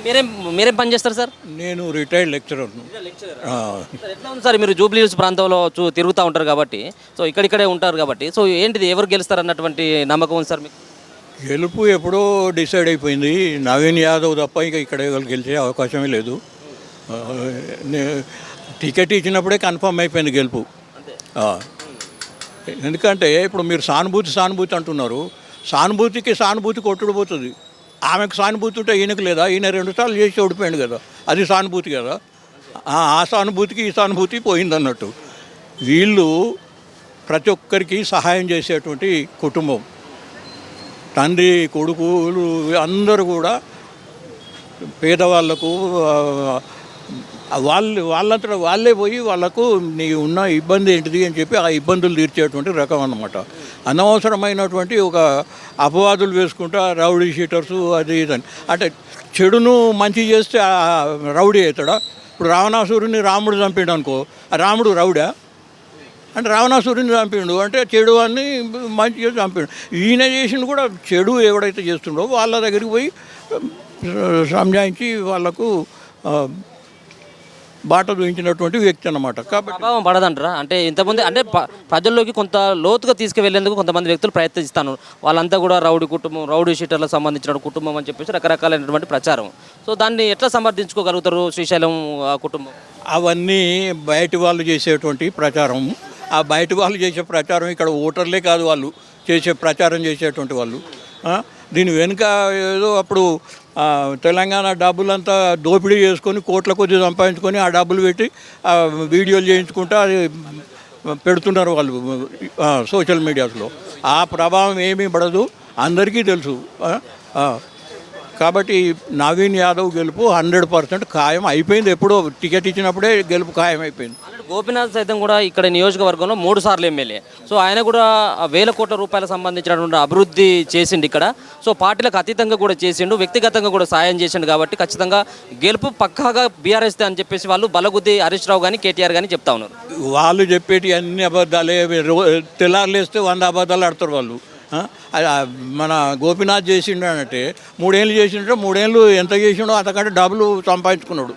మీరేం మీరేం పని చేస్తారు సార్? నేను రిటైర్డ్ లెక్చరర్ను. సార్, ఎట్లా ఉంది సార్, మీరు జూబ్లీ హిల్స్ ప్రాంతంలో తిరుగుతూ ఉంటారు కాబట్టి, సో ఇక్కడిక్కడే ఉంటారు కాబట్టి, సో ఏంటిది ఎవరు గెలుస్తారు అన్నటువంటి నమ్మకం ఉంది సార్ మీకు? గెలుపు ఎప్పుడో డిసైడ్ అయిపోయింది. నవీన్ యాదవ్ తప్ప ఇంకా ఇక్కడ ఎవరు గెలిచే అవకాశమే లేదు. ఆ, టికెట్ ఇచ్చినప్పుడే కన్ఫర్మ్ అయిపోయింది గెలుపు. ఆ. ఎందుకంటే ఇప్పుడు మీరు సానుభూతి అంటున్నారు. సానుభూతి కొట్టుడు పోతుంది. ఆమెకు సానుభూతి ఉంటే ఈయనకు లేదా? ఈయన 2 సార్లు చేసి ఓడిపోయాడు కదా, అది సానుభూతి కదా. ఆ సానుభూతికి ఈ సానుభూతి పోయిందన్నట్టు. వీళ్ళు ప్రతి ఒక్కరికి సహాయం చేసేటువంటి కుటుంబం. తండ్రి కొడుకులు అందరూ కూడా పేదవాళ్లకు వాళ్ళంతా వాళ్ళే పోయి వాళ్ళకు నీ ఉన్న ఇబ్బంది ఏంటిది అని చెప్పి ఆ ఇబ్బందులు తీర్చేటువంటి రకం అన్నమాట. అనవసరమైనటువంటి ఒక అపవాదులు వేసుకుంటా రౌడీ షీటర్సు అది ఇదని అంటే చెడును మంచి చేస్తే రౌడీ అవుతాడా? ఇప్పుడు రావణాసురుని రాముడు చంపాడు అనుకో, రాముడు రౌడా? అంటే రావణాసురుని చంపిండు అంటే చెడు అని మంచిగా చంపాడు. ఈయన చేసిండు కూడా చెడు ఎవడైతే చేస్తుండో వాళ్ళ దగ్గరికి పోయి సంజాయించి వాళ్ళకు బాట చూపించినటువంటి వ్యక్తి అన్నమాట. కాబట్టి ప్రభావం పడదంటారా? అంటే ఇంతమంది అంటే ప్రజల్లోకి కొంత లోతుగా తీసుకువెళ్లేందుకు కొంతమంది వ్యక్తులు ప్రయత్నిస్తాను. వాళ్ళంతా కూడా రౌడీ కుటుంబం, రౌడీ షీటర్లకు సంబంధించిన కుటుంబం అని చెప్పేసి రకరకాలైనటువంటి ప్రచారం. సో దాన్ని ఎట్లా సమర్థించుకోగలుగుతారు శ్రీశైలం కుటుంబం? అవన్నీ బయటి వాళ్ళు చేసేటువంటి ప్రచారం. ఆ బయట వాళ్ళు చేసే ప్రచారం ఇక్కడ ఓటర్లే కాదు, వాళ్ళు ప్రచారం చేసేటువంటి వాళ్ళు. దీని వెనుక ఏదో అప్పుడు తెలంగాణ డబ్బులంతా దోపిడీ చేసుకొని కోట్ల కొద్ది సంపాదించుకొని ఆ డబ్బులు పెట్టి వీడియోలు చేయించుకుంటూ అది పెడుతున్నారు వాళ్ళు సోషల్ మీడియాస్లో. ఆ ప్రభావం ఏమీ పడదు, అందరికీ తెలుసు. కాబట్టి నవీన్ యాదవ్ గెలుపు 100% ఖాయం అయిపోయింది. ఎప్పుడో టికెట్ ఇచ్చినప్పుడే గెలుపు ఖాయం అయిపోయింది. గోపీనాథ్ సైతం కూడా ఇక్కడ నియోజకవర్గంలో 3 సార్లు ఎమ్మెల్యే. సో ఆయన కూడా వేల కోట్ల రూపాయలకు సంబంధించినటువంటి అభివృద్ధి చేసిండు ఇక్కడ. సో పార్టీలకు అతీతంగా కూడా చేసిండు, వ్యక్తిగతంగా కూడా సాయం చేసిండు. కాబట్టి ఖచ్చితంగా గెలుపు పక్కాగా బీఆర్ఎస్ అని చెప్పేసి వాళ్ళు బలగుద్ది హరీష్ రావు కానీ కేటీఆర్ కానీ చెప్తా ఉన్నారు. వాళ్ళు చెప్పేటి అన్ని అబద్ధాలే. తెల్లారులేస్తే 100 అబద్ధాలు ఆడతారు వాళ్ళు. మన గోపీనాథ్ చేసిండు అంటే 3 ఏళ్ళు చేసిండ్రు, 3 ఏళ్ళు ఎంత చేసిండో అంతకంటే డబ్బులు సంపాదించుకున్నాడు.